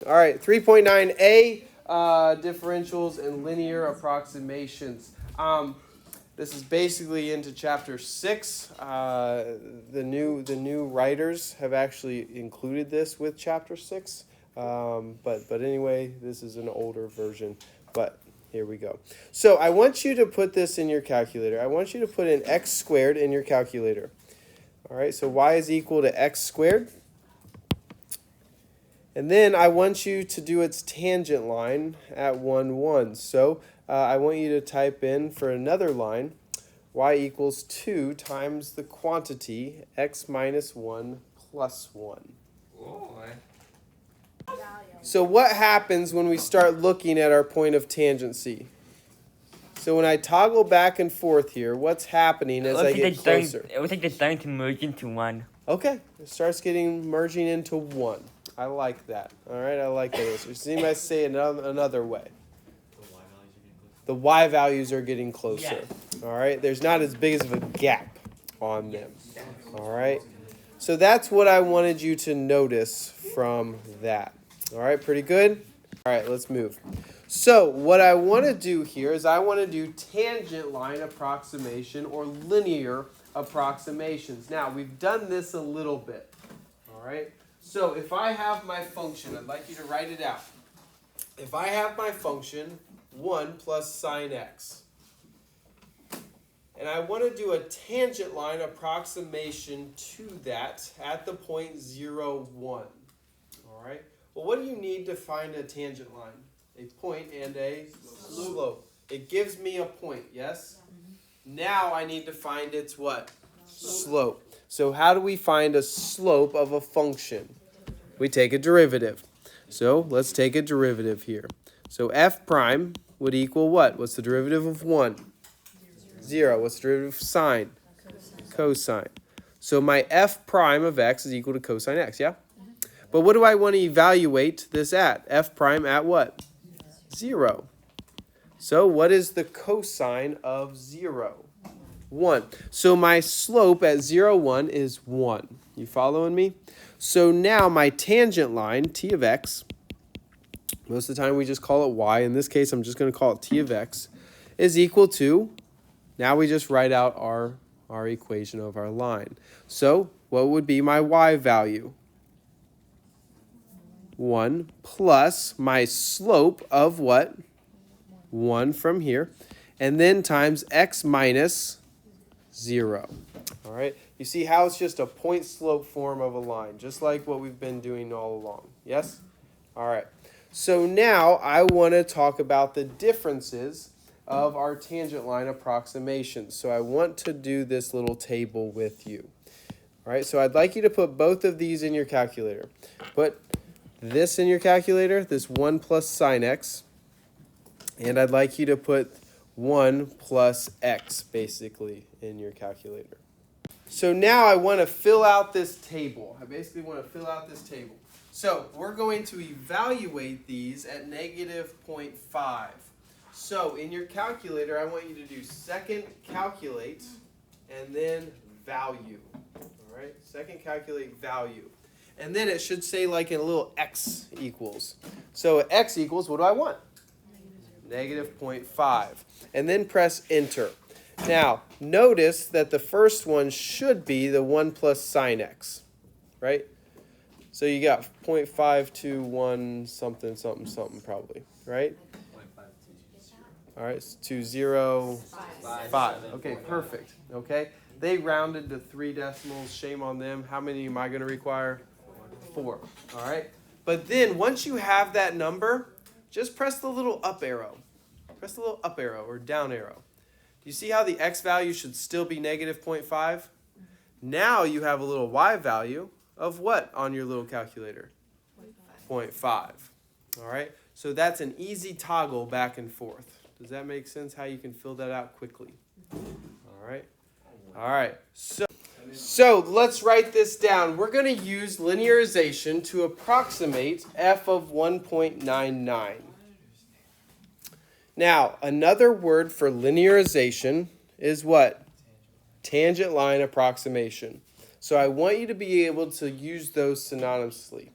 All right, 3.9a, differentials and linear approximations. This is basically into chapter 6. The new writers have actually included this with chapter 6. But anyway, this is an older version. But here we go. So I want you to put this in your calculator. I want you to put in x squared in your calculator. All right, so y is equal to x squared. And then I want you to do its tangent line at 1, 1. So I want you to type in for another line, y equals 2 times the quantity x minus 1 plus 1. Boy. So what happens when we start looking at our point of tangency? So when I toggle back and forth here, what's happening as I get closer? It looks like they're starting to merge into one. Okay, it starts merging into 1. I like that. All right, I like that. So see me say it another way. The y values are getting closer. Yes. All right, there's not as big of a gap on them. All right, so that's what I wanted you to notice from that. All right, pretty good? All right, let's move. So what I want to do here is I want to do tangent line approximation or linear approximations. Now, we've done this a little bit. All right, so if I have my function, I'd like you to write it out. If I have my function 1 plus sine x, and I want to do a tangent line approximation to that at the point 0, 1. All right. Well, what do you need to find a tangent line? A point and a slope. It gives me a point, yes? Now I need to find its what? Slope. So how do we find a slope of a function? We take a derivative. So let's take a derivative here. So f prime would equal what? What's the derivative of 1? 0. What's the derivative of sine? Cosine. So my f prime of x is equal to cosine x, yeah? But what do I want to evaluate this at? F prime at what? 0. So what is the cosine of 0? 1. So my slope at 0, 1 is 1. You following me? So now my tangent line, t of x, most of the time we just call it y. In this case, I'm just going to call it t of x, is equal to, now we just write out our equation of our line. So what would be my y value? 1 plus my slope of what? 1 from here. And then times x minus 0. All right. You see how it's just a point slope form of a line, just like what we've been doing all along. Yes? All right. So now I want to talk about the differences of our tangent line approximations. So I want to do this little table with you. All right. So I'd like you to put both of these in your calculator. Put this in your calculator, this 1 plus sine x, and I'd like you to put 1 plus x basically in your calculator. So now I want to fill out this table. I basically want to fill out this table. So we're going to evaluate these at negative 0.5. So in your calculator, I want you to do second calculate and then value. All right, second calculate value. And then it should say like in a little x equals. So x equals, what do I want? Negative 0.5. And then press enter. Now, notice that the first one should be the 1 plus sine x, right? So you got 0.521 something, something, something probably, right? All right, it's 205. Okay, perfect. Okay, they rounded to 3 decimals. Shame on them. How many am I going to require? 4. All right. But then once you have that number, just press the little up arrow. Press the little up arrow or down arrow. Do you see how the x value should still be negative 0.5? Now you have a little y value of what on your little calculator? 0.5. All right. So that's an easy toggle back and forth. Does that make sense how you can fill that out quickly? All right. All right. So let's write this down. We're going to use linearization to approximate f of 1.99. Now, another word for linearization is what? Tangent line approximation. So I want you to be able to use those synonymously.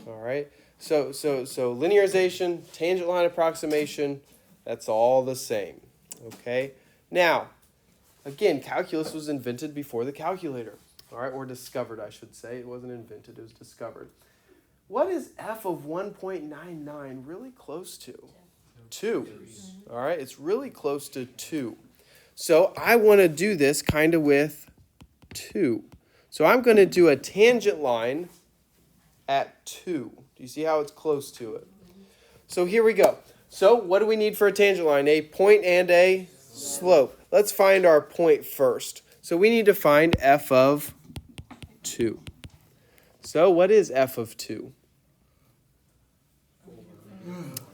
All right? So linearization, tangent line approximation, that's all the same. Okay? Now, again, calculus was invented before the calculator. All right, or discovered, I should say. It wasn't invented, it was discovered. What is f of 1.99 really close to? 2. All right, it's really close to 2. So I want to do this kind of with 2. So I'm going to do a tangent line at 2. Do you see how it's close to it? So here we go. So what do we need for a tangent line? A point and a slope. Let's find our point first. So we need to find f of 2. So what is f of 2?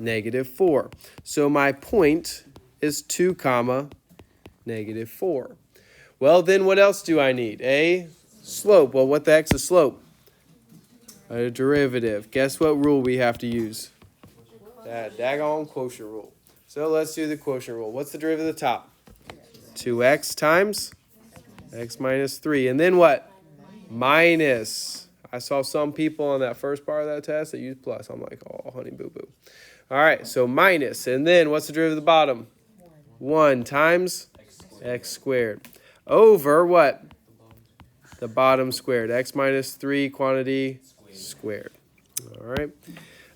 -4. So my point is 2 comma -4. Well, then what else do I need? A slope. Well, what the heck's a slope? A derivative. Guess what rule we have to use? That daggone quotient rule. So let's do the quotient rule. What's the derivative at the top? 2x times x minus 3. And then what? Minus. I saw some people on that first part of that test that used plus. I'm like, oh, honey boo boo. All right, so minus. And then what's the derivative at the bottom? 1 times x squared. Over what? The bottom squared. X minus 3 quantity squared. All right.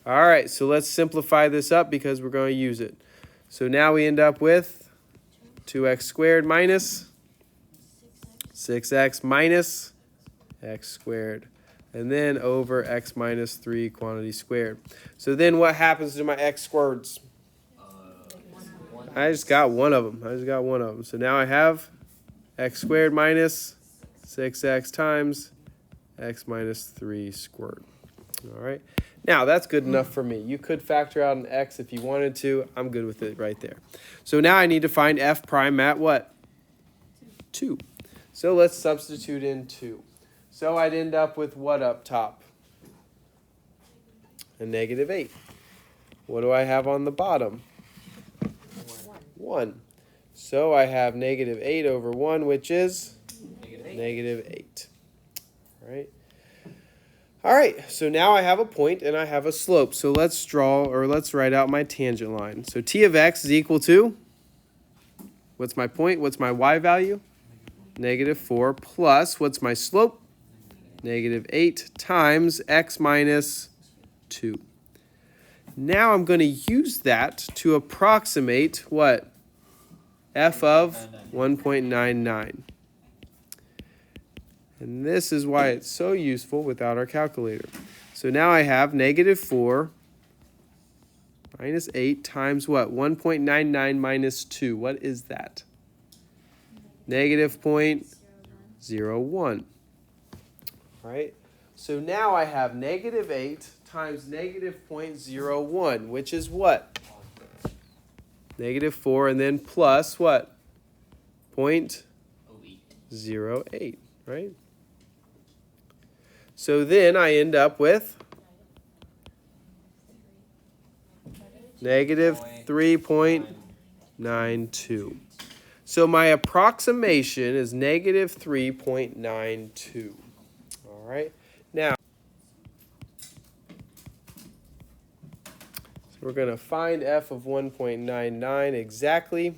All right, so let's simplify this up because we're going to use it. So now we end up with 2x squared minus 6x minus x squared. And then over x minus 3 quantity squared. So then what happens to my x squareds? I just got one of them. So now I have x squared minus 6x times x minus 3 squared. All right. Now, that's good enough for me. You could factor out an x if you wanted to. I'm good with it right there. So now I need to find f prime at what? 2. So let's substitute in 2. So I'd end up with what up top? A -8. What do I have on the bottom? 1. So I have -8 over 1, which is -8. All right. All right, so now I have a point and I have a slope. So let's write out my tangent line. So t of x is equal to, what's my point? What's my y value? -4 plus, what's my slope? -8 times x minus 2. Now I'm going to use that to approximate what? F of 1.99. And this is why it's so useful without our calculator. So now I have -4 minus 8 times what? 1.99 minus 2. What is that? -0.01. All right. So now I have -8 times -0.01, which is what? -4 and then plus what? 0.08, right? So then I end up with -3.92. So my approximation is -3.92. All right. Now, so we're going to find f of 1.99 exactly.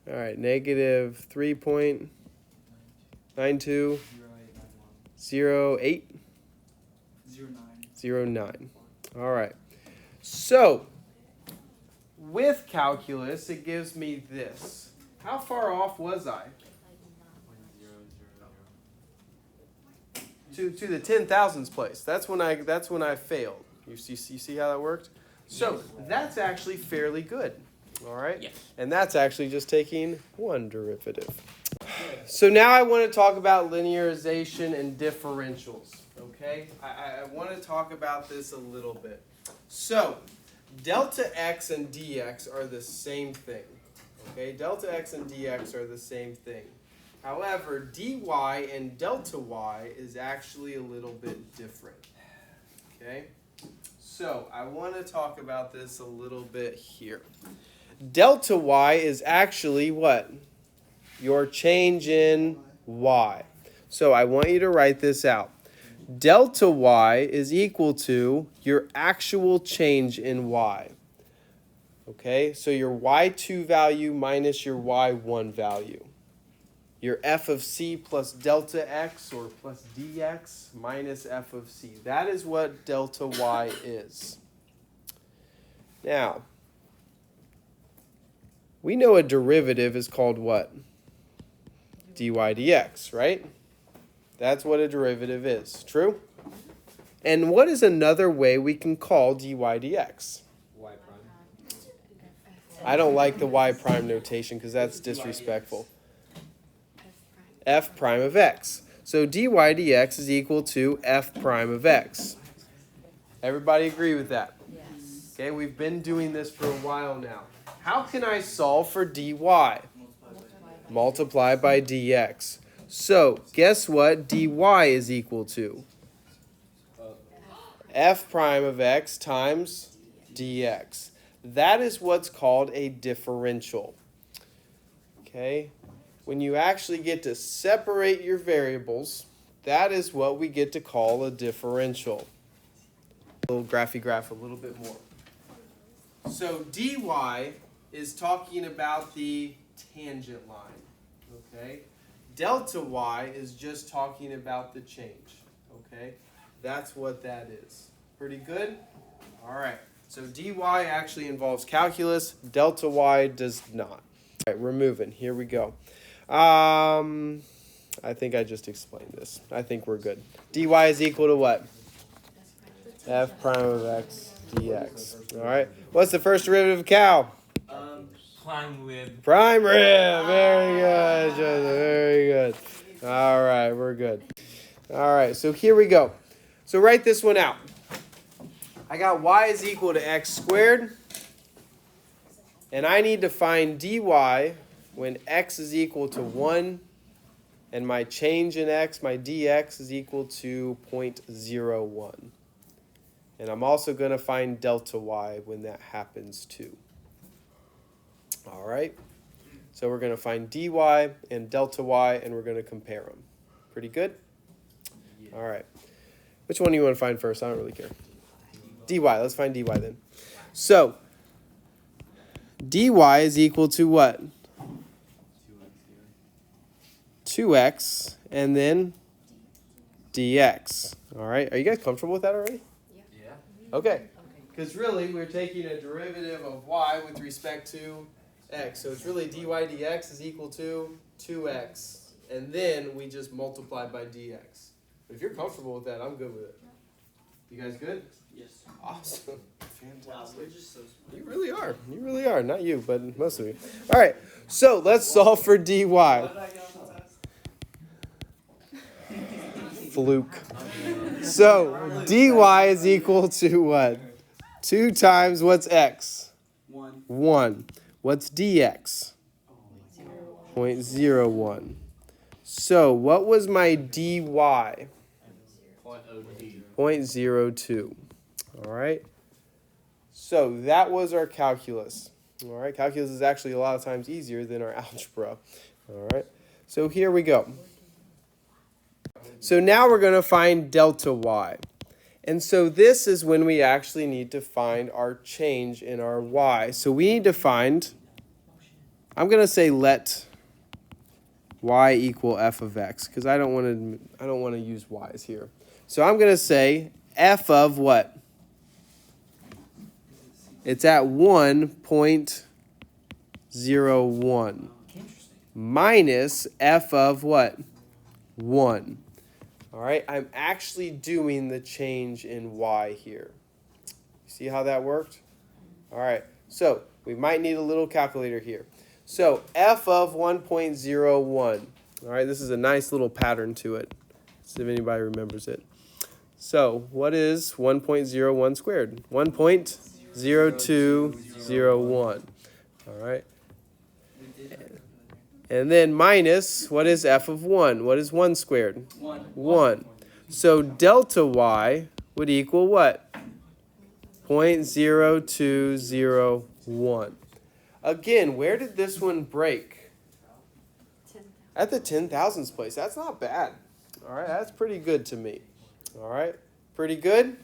All right, -3.92. 0809. All right. So, with calculus, it gives me this. How far off was I? To the 10,000s place. That's when I failed. You see how that worked? So that's actually fairly good. All right? Yes. And that's actually just taking one derivative. So now I want to talk about linearization and differentials. Okay? I want to talk about this a little bit. So delta x and dx are the same thing. Okay? Delta x and dx are the same thing. However, dy and delta y is actually a little bit different. Okay? So I want to talk about this a little bit here. Delta y is actually what? Your change in y. So I want you to write this out. delta y is equal to your actual change in y. Okay, so your y2 value minus your y1 value. Your f of c plus delta x or plus dx minus f of c. That is what delta y is. Now, we know a derivative is called what? Dy dx, right? That's what a derivative is. True? And what is another way we can call dy dx? Y prime. I don't like the y prime notation because that's disrespectful. F prime of x. So dy dx is equal to f prime of x. Everybody agree with that? Yes. Okay, we've been doing this for a while now. How can I solve for dy? Multiply by dx. So, guess what dy is equal to? F prime of x times dx. That is what's called a differential. Okay? When you actually get to separate your variables, that is what we get to call a differential. A little graphy graph a little bit more. So dy is talking about the tangent line. Okay? Delta y is just talking about the change. Okay? That's what that is. Pretty good? All right. So dy actually involves calculus. Delta y does not. All right, we're moving. Here we go. I think I just explained this. I think we're good. Dy is equal to what? F prime of x dx. All right. What's the first derivative of cow? Prime rib. Prime rib. Very good. Joseph. Very good. All right. We're good. All right. So here we go. So write this one out. I got y is equal to x squared. And I need to find dy when x is equal to 1 and my change in x, my dx, is equal to 0.01. And I'm also going to find delta y when that happens too. All right? So we're going to find dy and delta y, and we're going to compare them. Pretty good? All right. Which one do you want to find first? I don't really care. Dy. Let's find dy then. So, dy is equal to what? 2x and then dx. All right. Are you guys comfortable with that already? Yeah. Okay. Because really, we're taking a derivative of y with respect to x. So it's really dy dx is equal to 2x. And then we just multiply by dx. But if you're comfortable with that, I'm good with it. You guys good? Yes. Awesome. Fantastic. Wow, we're just so smart. You really are. You really are. Not you, but most of you. All right. So let's solve for dy. Fluke. So dy is equal to what? 2 times what's x? 1. What's dx? 0.01. So what was my dy? 0.02. All right. So that was our calculus. All right. Calculus is actually a lot of times easier than our algebra. All right. So here we go. So now we're going to find delta y. And so this is when we actually need to find our change in our y. So we need to find, I'm going to say let y equal f of x because I don't want to use y's here. So I'm going to say f of what? It's at 1.01 minus f of what? 1. All right, I'm actually doing the change in y here. See how that worked? All right, so we might need a little calculator here. So f of 1.01. All right, this is a nice little pattern to it. See if anybody remembers it. So what is 1.01 squared? 1.0201. All right. And then minus, what is f of 1? What is 1 squared? 1. So delta y would equal what? 0.0201. Again, where did this one break? At the 10,000s place. That's not bad. All right, that's pretty good to me. All right, pretty good?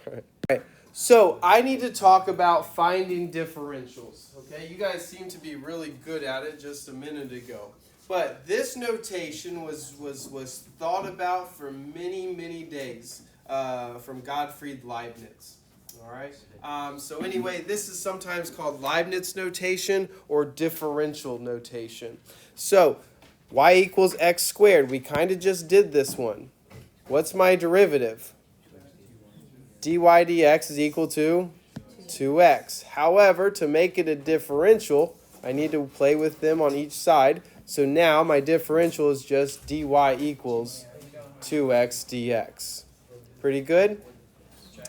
All right. So I need to talk about finding differentials. Okay, you guys seem to be really good at it just a minute ago. But this notation was thought about for many days from Gottfried Leibniz. All right. So anyway, this is sometimes called Leibniz notation or differential notation. So y equals x squared. We kind of just did this one. What's my derivative? dy dx is equal to 2x. However, to make it a differential, I need to play with them on each side. So now my differential is just dy equals 2x dx. Pretty good?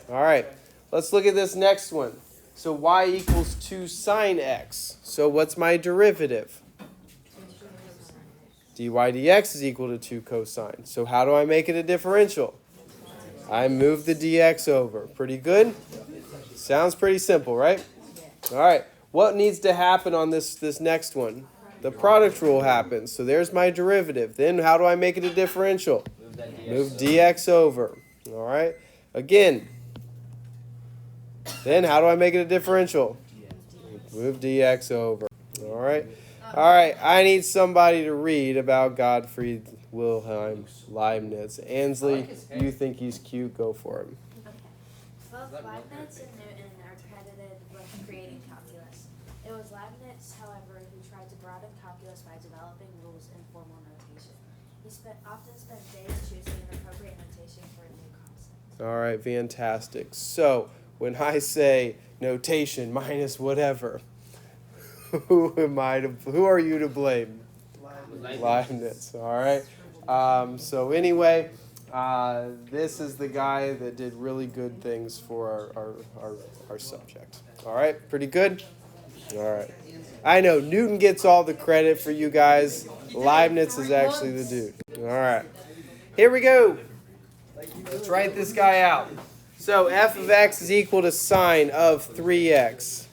All right. Let's look at this next one. So y equals 2 sine x. So what's my derivative? dy dx is equal to 2 cosine. So how do I make it a differential? I move the dx over. Pretty good? Sounds pretty simple, right? All right. What needs to happen on this next one? The product rule happens. So there's my derivative. Then how do I make it a differential? Move dx over. All right. Again. Then how do I make it a differential? Move dx over. All right. All right. I need somebody to read about Gottfried Wilhelm Leibniz. Ansley, you think he's cute? Go for him. Okay. Both Leibniz and Newton are credited with creating calculus. It was Leibniz, however, who tried to broaden calculus by developing rules in formal notation. He often spent days choosing an appropriate notation for a new concept. All right, fantastic. So when I say notation minus whatever, who are you to blame? Leibniz. All right. So anyway, this is the guy that did really good things for our subject. All right, pretty good? All right. I know Newton gets all the credit for you guys. Leibniz is actually the dude. All right. Here we go. Let's write this guy out. So f of x is equal to sine of 3x.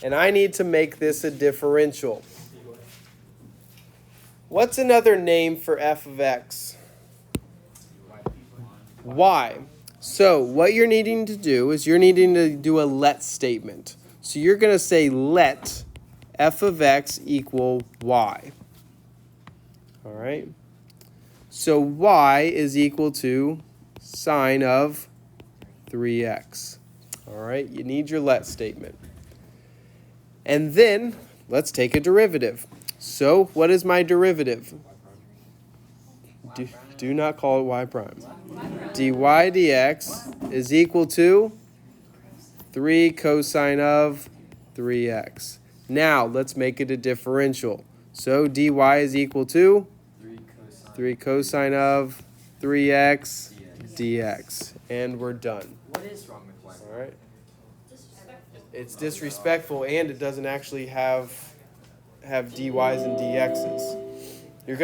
And I need to make this a differential. What's another name for f of x? Y. So what you're needing to do is you're needing to do a let statement. So you're going to say let f of x equal y. All right. So y is equal to sine of 3x. All right. You need your let statement. And then let's take a derivative. So what is my derivative? Do not call it y prime. dy dx is equal to 3 cosine of 3x. Now let's make it a differential. So dy is equal to 3 cosine of 3x dx. And we're done. What is wrong with y? All right. It's disrespectful, and it doesn't actually have dy's and dx's. You're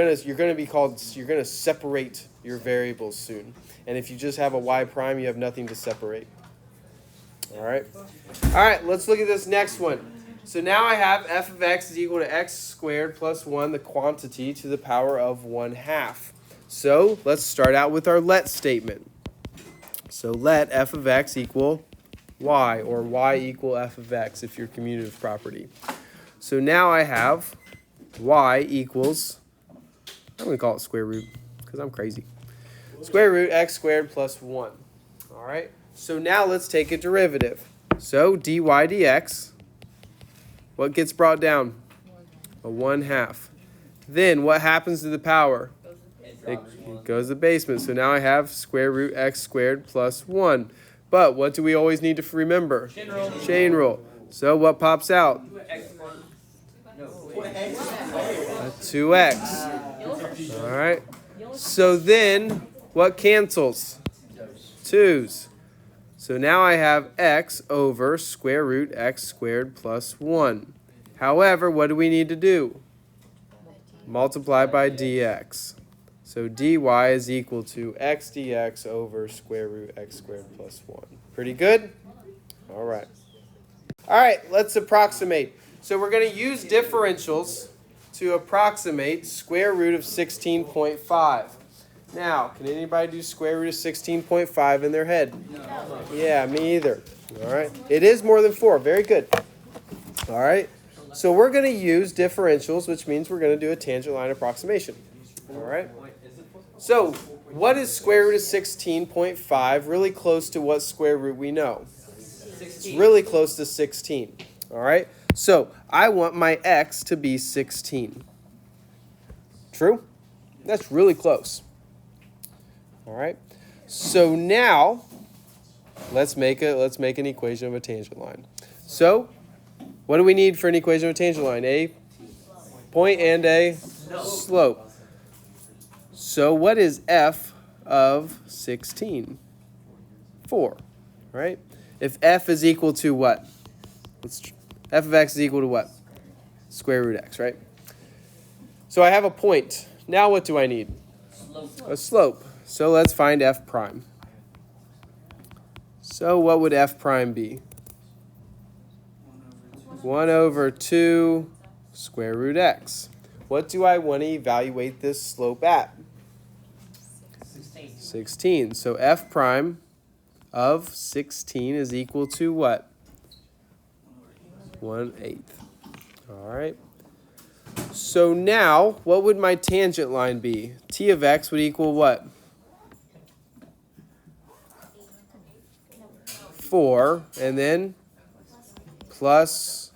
gonna separate your variables soon. And if you just have a y prime, you have nothing to separate. All right. All right. Let's look at this next one. So now I have f of x is equal to x squared plus 1, the quantity, to the power of 1/2. So let's start out with our let statement. So let f of x equal y, or y equal f of x if you're commutative property. So now I have y equals, I'm going to call it square root because I'm crazy. Square root x squared plus 1. All right. So now let's take a derivative. So dy dx, what gets brought down? A 1/2. Then what happens to the power? It goes to the basement. So now I have square root x squared plus 1. But what do we always need to remember? Chain rule. So what pops out? 2x. All right. So then what cancels? 2's. So now I have x over square root x squared plus 1. However, what do we need to do? Multiply by dx. So dy is equal to x dx over square root x squared plus 1. Pretty good? All right. All right, let's approximate. So we're going to use differentials to approximate square root of 16.5. Now, can anybody do square root of 16.5 in their head? No. Yeah, me either. All right. It is more than 4. Very good. All right. So we're going to use differentials, which means we're going to do a tangent line approximation. All right. So what is square root of 16.5? Really close to what square root we know. It's really close to 16. All right. So I want my x to be 16. True? That's really close. All right. So now let's make an equation of a tangent line. So what do we need for an equation of a tangent line? A point and a slope. So what is f of 16? 4, right? If f is equal to what? F of x is equal to what? Square root x, right? So I have a point. Now what do I need? A slope. So let's find f prime. So what would f prime be? 1 over 2 square root x. What do I want to evaluate this slope at? 16. So f prime of 16 is equal to what? 1/8. All right. So now, what would my tangent line be? T of x would equal what? 4, and then plus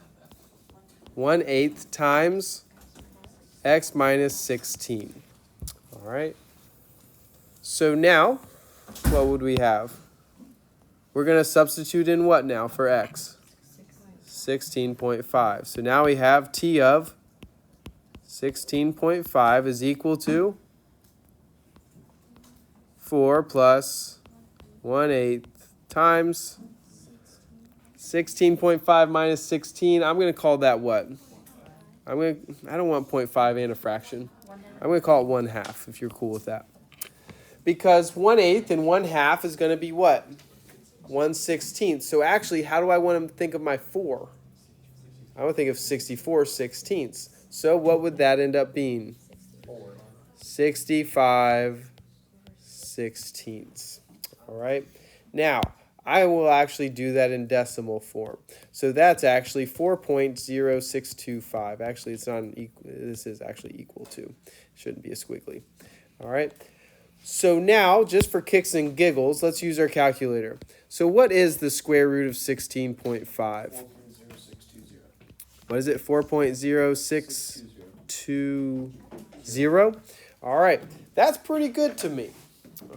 1/8 times x minus 16. All right. So now, what would we have? We're going to substitute in what now for x? 16.5. So now we have t of 16.5 is equal to 4 plus 1/8 times 16.5 minus 16. I'm going to call that what? I don't want 0.5 and a fraction. I'm going to call it 1/2 if you're cool with that. Because 1/8 and 1/2 is going to be what? 1/16. So actually, how do I want to think of my 4? I want to think of 64/16. So what would that end up being? 65/16. All right. Now, I will actually do that in decimal form. So that's actually 4.0625. Actually, it's not equal. This is actually equal to. Shouldn't be a squiggly. All right. So now, just for kicks and giggles, let's use our calculator. So what is the square root of 16.5? What is it? 4.0620? All right. That's pretty good to me.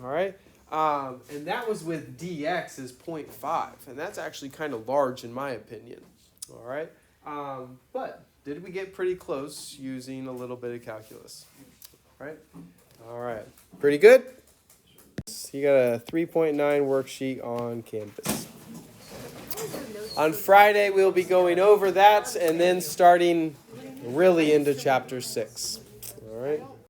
All right. And that was with dx is 0.5. And that's actually kind of large in my opinion. All right. But did we get pretty close using a little bit of calculus? All right. All right. Pretty good? You got a 3.9 worksheet on Canvas. On Friday, we'll be going over that and then starting really into chapter 6. All right.